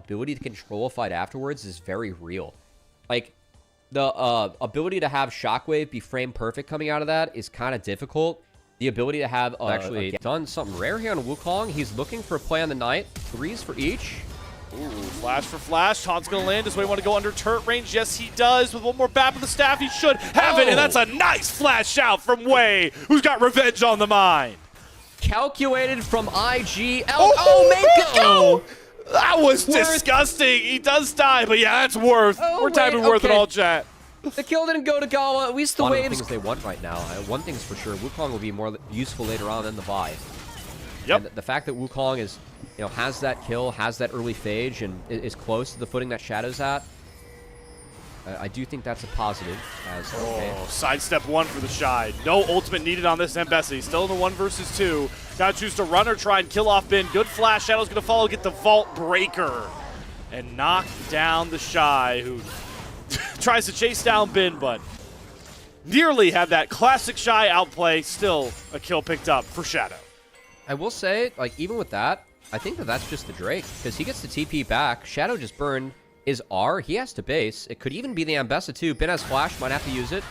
ability to control a fight afterwards is very real. Like, the ability to have Shockwave be frame perfect coming out of that is kind of difficult. The ability to have actually done something rare here on Wukong. He's looking for a play on the night. 3s for each. Ooh, flash for flash. Taunt's gonna land. Does Wei want to go under turret range? Yes, he does. With one more bat of the staff, he should have it. And that's a nice flash out from Wei, who's got revenge on the mind. Calculated from IG. Mako! That was disgusting. He does die, but yeah, that's worth. We're timing worth it all, chat. The kill didn't go to Gala. At least the waves. One of the things they want right now. One thing's for sure, Wukong will be more useful later on than the Vi. Yep. And the fact that Wukong is, has that kill, has that early phage, and is close to the footing that Shadow's at, I do think that's a positive. Sidestep 1 for the Shy. No ultimate needed on this Zambesi. Still in the 1 versus 2. Gotta choose to run or try and kill off Bin. Good flash. Shadow's gonna follow, get the Vault Breaker, and knock down the Shy, who tries to chase down Bin, but nearly had that classic Shy outplay. Still a kill picked up for Shadow. I will say, like, even with that, I think that that's just the Drake, because he gets the TP back. Shadow just burned his R. He has to base. It could even be the Ambessa too. Bin has flash, might have to use it.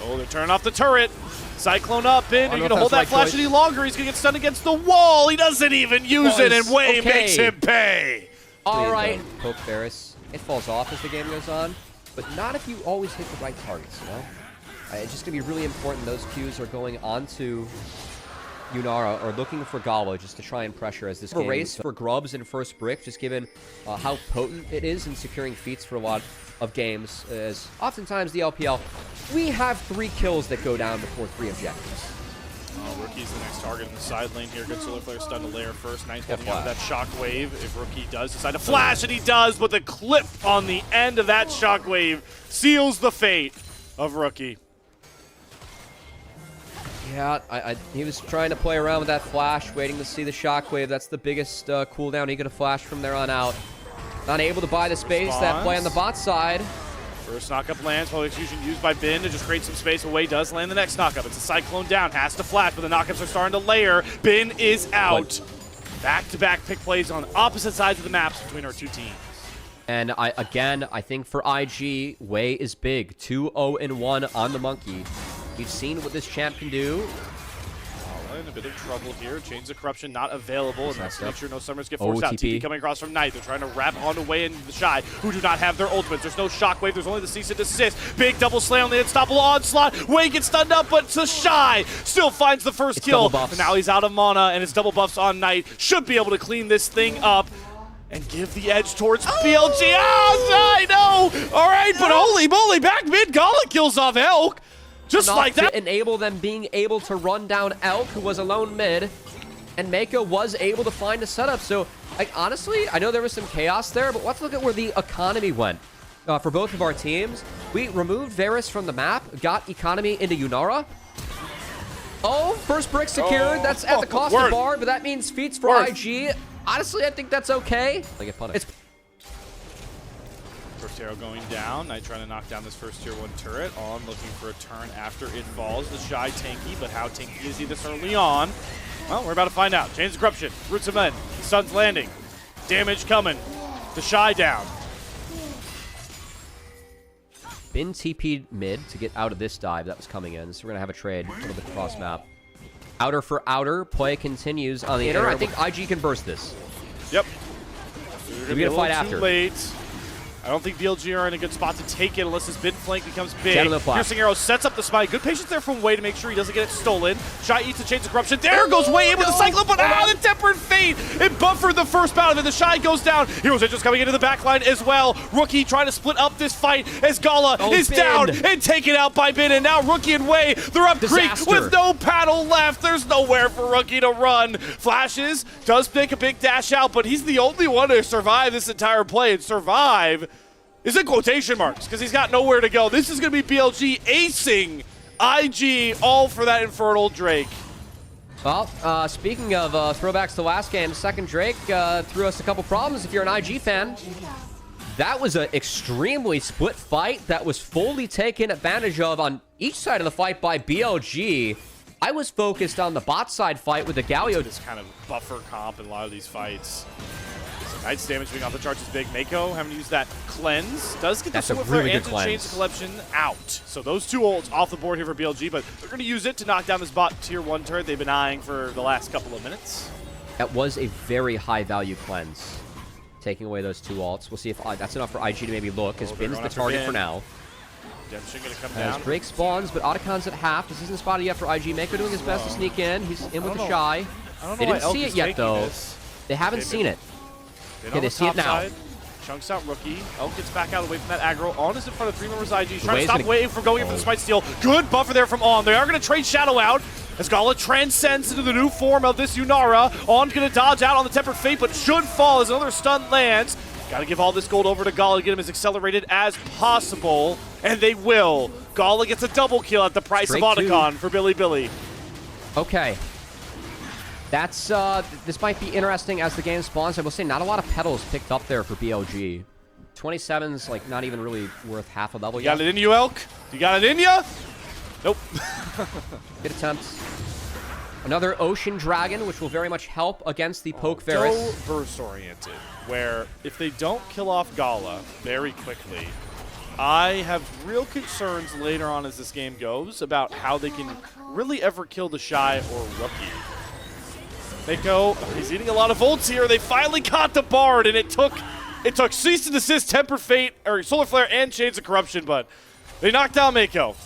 Oh, they're turning off the turret. Cyclone up, Bin. Are you gonna hold that flash any longer? He's gonna get stunned against the wall. He doesn't even use it, and Wei makes him pay. All right. Poke Ferris. It falls off as the game goes on, but not if you always hit the right targets, It's just gonna be really important those Qs are going onto Yunara or looking for Gala just to try and pressure as this game. A race for grubs in first brick, just given how potent it is in securing feats for a lot of games. As oftentimes the LPL, we have 3 kills that go down before 3 objectives. Rookie's the next target in the side lane here. Good Solar Flare stun to layer first. Nice coming out of that Shockwave. If Rookie does decide to flash, and he does, but the clip on the end of that Shockwave seals the fate of Rookie. Yeah, he was trying to play around with that flash, waiting to see the Shockwave. That's the biggest cooldown he could have flashed from there on out. Not able to buy the space. That play on the bot side. First knockup lands, while execution used by Bin to just create some space. Away does land the next knockup. It's a Cyclone down, has to flash, but the knockups are starting to layer. Bin is out. Back-to-back pick plays on opposite sides of the maps between our two teams. And I think for IG, Wei is big. 2-0-1 on the Monkey. We've seen what this champ can do. In a bit of trouble here. Chains of Corruption not available, and that's to make sure no summers get forced out. TP coming across from Knight. They're trying to wrap on the Wei and the Shy, who do not have their ultimates. There's no Shockwave. There's only the cease and desist. Big double slay on the unstoppable onslaught. Wei gets stunned up, but the Shy still finds the first kill. And now he's out of mana, and it's double buffs on Knight. Should be able to clean this thing up and give the edge towards BLG. I know! All right, but holy moly, back mid, Gala kills off Elk. Just like that. To enable them being able to run down Elk, who was alone mid, and Mako was able to find a setup. So, like, honestly, I know there was some chaos there, but let's look at where the economy went for both of our teams. We removed Varus from the map, got economy into Yunara. Oh, first brick secured. That's at the cost of Bard, but that means feats for IG. Honestly, I think that's okay. They get punished. First arrow going down. Knight trying to knock down this first tier 1 turret. On looking for a turn after it falls. The Shy tanky, but how tanky is he this early on? Well, we're about to find out. Chains of Corruption, Roots of Men, the Sun's landing. Damage coming. The Shy down. Bin TP'd mid to get out of this dive that was coming in. So we're going to have a trade a little bit cross map. Outer for outer. Play continues on the inner. I think IG can burst this. Yep. We're going to fight after. Too late. I don't think BLG are in a good spot to take it unless his Bin flank becomes big. Piercing arrow sets up the spy. Good patience there from Wei to make sure he doesn't get it stolen. Shy eats the Chains of Corruption. There goes Wei in with the Cyclone, but the Tempered Fate! It buffered the first bout of it. The Shy goes down. Heroes Angels coming into the backline as well. Rookie trying to split up this fight as Gala is down and taken out by Bin. And now Rookie and Wei, they're up creek with no paddle left. There's nowhere for Rookie to run. Flashes, does make a big dash out, but he's the only one to survive this entire play. And survive is in quotation marks, because he's got nowhere to go. This is going to be BLG acing IG, all for that Infernal Drake. Well, speaking of throwbacks to last game, second Drake threw us a couple problems if you're an IG fan. That was an extremely split fight that was fully taken advantage of on each side of the fight by BLG. I was focused on the bot side fight with the Galio. This kind of buffer comp in a lot of these fights. Knight's damage being off the charts is big. Mako having to use that cleanse. Does get the That's a Solar Flare really and good to change cleanse. the collection out. So those two ults off the board here for BLG, but they're going to use it to knock down this bot tier 1 turret they've been eyeing for the last couple of minutes. That was a very high value cleanse. Taking away those 2 ults. We'll see if that's enough for IG to maybe look, as Bin's the target for now. Redemption going to come As down. Drake spawns, but Otacon's at half. This isn't spotted yet for IG. Mako doing his best to sneak in. He's in with the Shy. They didn't see it yet, though. They haven't seen it. Okay, they see it now. Chunks out Rookie. Elk gets back out away from that aggro. On is in front of 3 members of IG. He's trying to Way's stop Wave from going in for the Smite Steal. Good buffer there from On. They are going to trade Shadow out as Gala transcends into the new form of this Yunara. On's going to dodge out on the Tempered Fate, but should fall as another stun lands. Got to give all this gold over to Gala to get him as accelerated as possible, and they will. Gala gets a double kill at the price of Otacon for Bilibili. Okay. That's, this might be interesting as the game spawns. I will say not a lot of petals picked up there for BLG. 27's, like, not even really worth half a level yet. You got it in you, Elk? You got it in you? Nope. Good attempt. Another Ocean Dragon, which will very much help against the Poke Varus. So burst-oriented, where if they don't kill off Gala very quickly, I have real concerns later on as this game goes about how they can really ever kill the Shy or Rookie. Mako, he's eating a lot of ults here. They finally caught the Bard, and it took cease and desist, Temper Fate, or Solar Flare, and Chains of Corruption, but they knocked down Mako.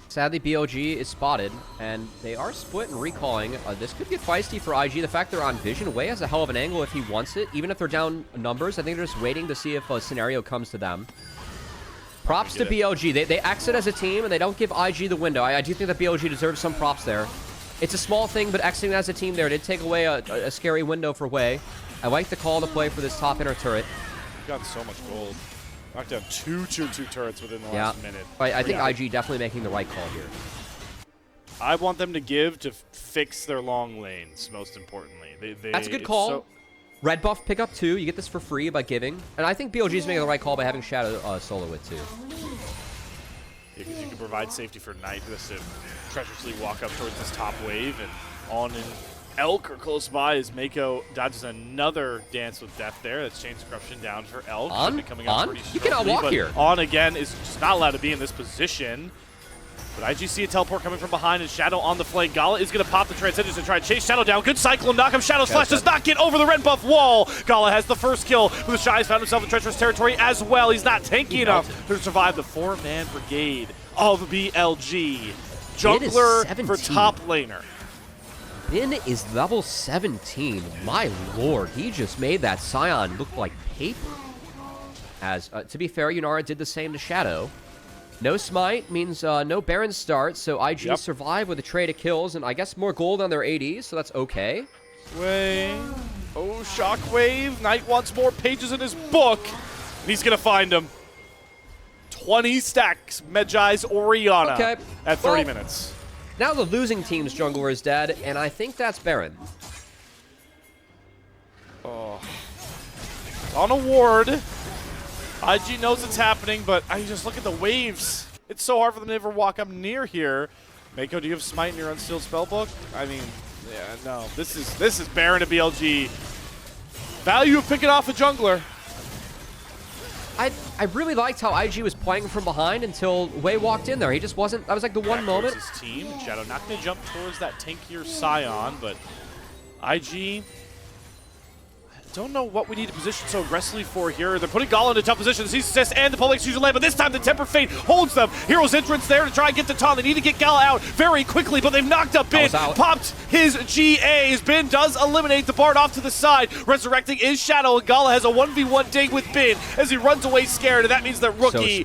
Sadly, BLG is spotted, and they are split and recalling. This could get feisty for IG. The fact they're on Vision, Way has a hell of an angle if he wants it. Even if they're down numbers, I think they're just waiting to see if a scenario comes to them. Props to BLG. They exit as a team, and they don't give IG the window. I do think that BLG deserves some props there. It's a small thing, but exiting as a team there did take away a scary window for Way. I like the call to play for this top inner turret. We've gotten so much gold. Knocked down two tier 2 turrets within the last minute. I think IG definitely making the right call here. I want them to give to fix their long lanes, most importantly. That's a good call. Red buff pick up 2. You get this for free by giving. And I think BLG is making the right call by having Shadow solo it too. Because you can provide safety for Knight just to treacherously walk up towards this top wave, and On and Elk are close by as Mako dodges another Dance with Death there. That's Chains of Corruption down for Elk. On? You cannot walk here. On again is just not allowed to be in this position. But IG see a teleport coming from behind, and Shadow on the flank. Gala is going to pop the Transcendence and try to chase Shadow down. Good Cyclone knock him. Shadow's Flash does not get over the red buff wall. Gala has the first kill, but the Shy has found himself in treacherous territory as well. He's not tanky enough to survive the 4-man brigade of BLG. Jungler for top laner. Bin is level 17. My lord, he just made that Scion look like paper. As, to be fair, Yunara did the same to Shadow. No Smite means no Baron start, so IG survive with a trade of kills, and I guess more gold on their ADs, so that's okay. Oh, Shockwave. Knight wants more pages in his book, and he's going to find him. 20 stacks, Medjai's Orianna at 30 minutes. Now the losing team's jungler is dead, and I think that's Baron. Oh. On a ward. IG knows it's happening, but I just look at the waves. It's so hard for them to ever walk up near here. Mako, do you have Smite in your Unsealed Spellbook? I mean, yeah, no. This is Baron to BLG. Value of picking off a jungler. I really liked how IG was playing from behind until Wei walked in there. He just wasn't. That was like the one moment. His team. Shadow not going to jump towards that tankier Scion, but IG. Don't know what we need to position so aggressively for here. They're putting Gala into tough positions. He's assist and the public fusion land, but this time the Temper Fate holds them. Hero's entrance there to try and get the taunt. They need to get Gala out very quickly, but they've knocked up Bin. Popped his GAs. Bin does eliminate the Bard off to the side. Resurrecting is Shadow, and Gala has a 1v1 ding with Bin as he runs away scared, and that means that Rookie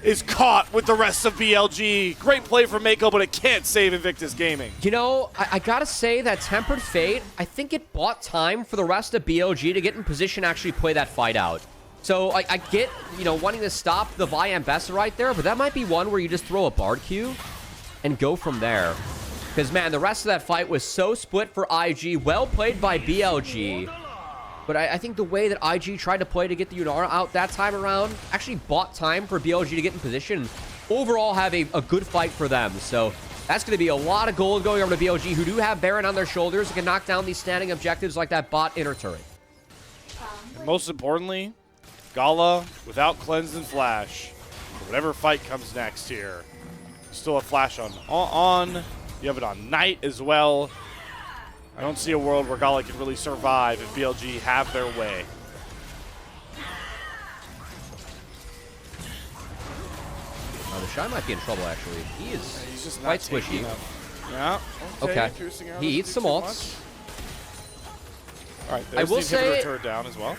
is caught with the rest of BLG. Great play from Mako, but it can't save Invictus Gaming. You know, I gotta say that Tempered Fate, I think it bought time for the rest of BLG to get in position to actually play that fight out. So I get, you know, wanting to stop the Vi Ambassador right there, but that might be one where you just throw a Bard Q and go from there. Because, man, the rest of that fight was so split for IG. Well played by BLG. But I think the way that IG tried to play to get the Yunara out that time around actually bought time for BLG to get in position and overall have a good fight for them. So That's going to be a lot of gold going over to BLG, who do have Baron on their shoulders and can knock down these standing objectives like that bot inner turret. And most importantly, Gala without cleanse and flash. Whatever fight comes next here. Still a flash on. You have it on Knight as well. I don't see a world where Gala can really survive if BLG have their way. The Shy might be in trouble, actually. He's just quite squishy. Yeah. Okay. He eats some ults. All right, I will say, turret down as well.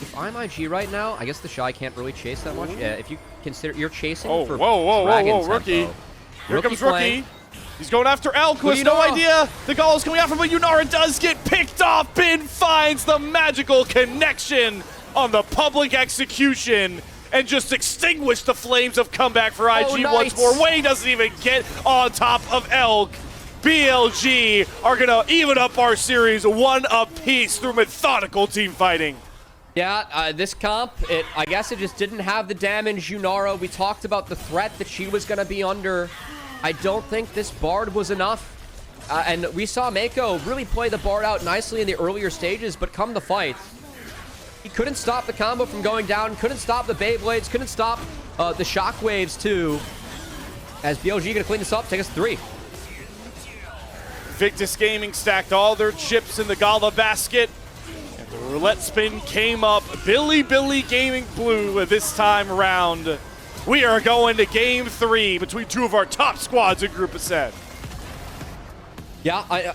If I'm IG right now, I guess the Shy can't really chase that much. If you consider you're chasing for whoa, Rookie. Here comes Rookie. He's going after Elk, who has no idea the Gala's coming after him, but Yunara does get picked off. Bin finds the magical connection on the public execution and just extinguished the flames of comeback for IG once more. Wei doesn't even get on top of Elk. BLG are going to even up our series one apiece through methodical team fighting. Yeah, this comp, I guess it just didn't have the damage. Yunara, we talked about the threat that she was going to be under. I don't think this Bard was enough. And we saw Mako really play the Bard out nicely in the earlier stages, but come the fight, he couldn't stop the combo from going down, couldn't stop the Beyblades, couldn't stop the shockwaves too. As BLG gonna clean this up, take us 3. Invictus Gaming stacked all their chips in the Gala basket. And the roulette spin came up. Bilibili Gaming Blue this time around. We are going to game 3 between two of our top squads in Group of 7. Yeah,